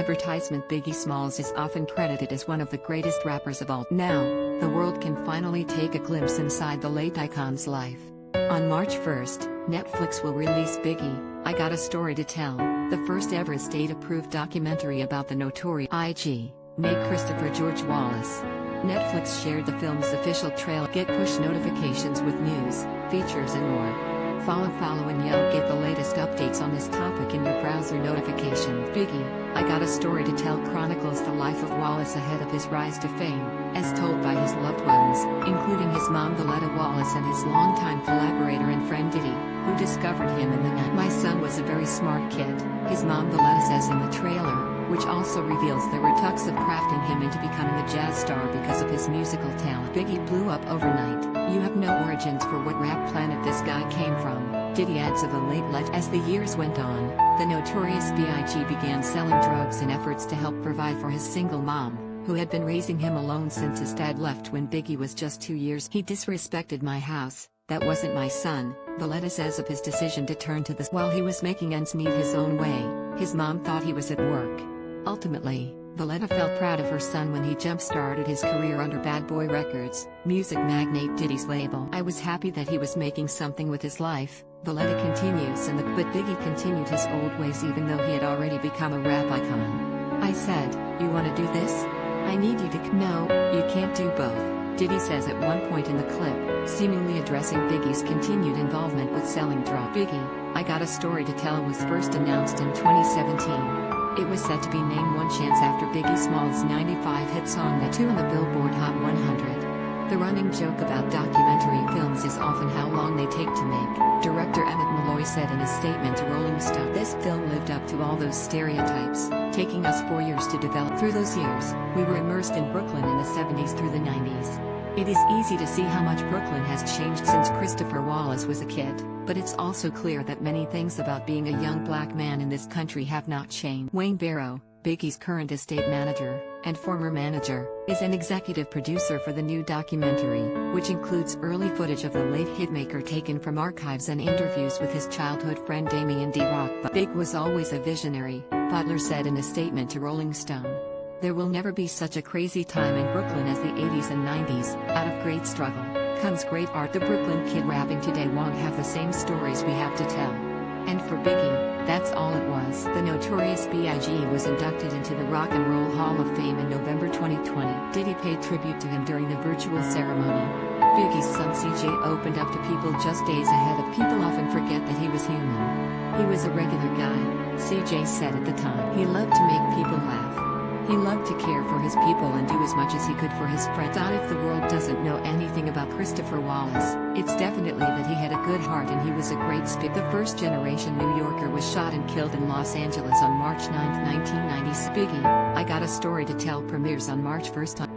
advertisement. Biggie Smalls is often credited as one of the greatest rappers of all. Now, the world can finally take a glimpse inside the late icon's life. On March 1st, Netflix will release Biggie, I Got a Story to Tell, the first ever state-approved documentary about the Notorious B.I.G. Nate Christopher George Wallace. Netflix shared the film's official trailer. Get push notifications with news, features and more. Follow and yell. Get the latest updates on this topic in your browser notification. Biggie, I Got a Story to Tell chronicles the life of Wallace ahead of his rise to fame, as told by his loved ones, including his mom Valletta Wallace and his longtime collaborator and friend Diddy, who discovered him in the night. My son was a very smart kid, his mom Valletta says in the trailer, which also reveals there were talks of crafting him into becoming a jazz star because of his musical talent. Biggie blew up overnight. You have no origins for what rap planet this guy came from, Diddy adds of a late legend. As the years went on, the Notorious B.I.G. began selling drugs in efforts to help provide for his single mom, who had been raising him alone since his dad left when Biggie was just 2 years. He disrespected my house, that wasn't my son, Valletta says of his decision to turn to this. While he was making ends meet his own way, his mom thought he was at work. Ultimately, Valletta felt proud of her son when he jump-started his career under Bad Boy Records, music magnate Diddy's label. I was happy that he was making something with his life, Valletta continues, but Biggie continued his old ways even though he had already become a rap icon. I said, you wanna do this? I need you to. No, you can't do both, Diddy says at one point in the clip, seemingly addressing Biggie's continued involvement with selling drugs. Biggie, I Got a Story to Tell was first announced in 2017. It was set to be named one chance after Biggie Smalls' 95 hit song No. 2 on the Billboard Hot 100. The running joke about documentary films is often how long they take to make, director Emmett Malloy said in a statement to Rolling Stone. This film lived up to all those stereotypes, taking us 4 years to develop. Through those years, we were immersed in Brooklyn in the 70s through the 90s. It is easy to see how much Brooklyn has changed since Christopher Wallace was a kid, but it's also clear that many things about being a young black man in this country have not changed. Wayne Barrow, Biggie's current estate manager, and former manager, is an executive producer for the new documentary, which includes early footage of the late hitmaker taken from archives and interviews with his childhood friend Damien D. Rock. Big was always a visionary, Butler said in a statement to Rolling Stone. There will never be such a crazy time in Brooklyn as the 80s and 90s. Out of great struggle comes great art. The Brooklyn kid rapping today won't have the same stories we have to tell. And for Biggie, that's all it was. The Notorious B.I.G. was inducted into the Rock and Roll Hall of Fame in November 2020. Diddy paid tribute to him during the virtual ceremony. Biggie's son CJ opened up to people just days ahead of. People often forget that he was human. He was a regular guy, CJ said at the time. He loved to make people laugh. He loved to care for his people and do as much as he could for his friends. If the world doesn't know anything about Christopher Wallace, it's definitely that he had a good heart and he was a great speaker. The first-generation New Yorker was shot and killed in Los Angeles on March 9, 1996. Biggie, I Got a Story to Tell premieres on March 1st on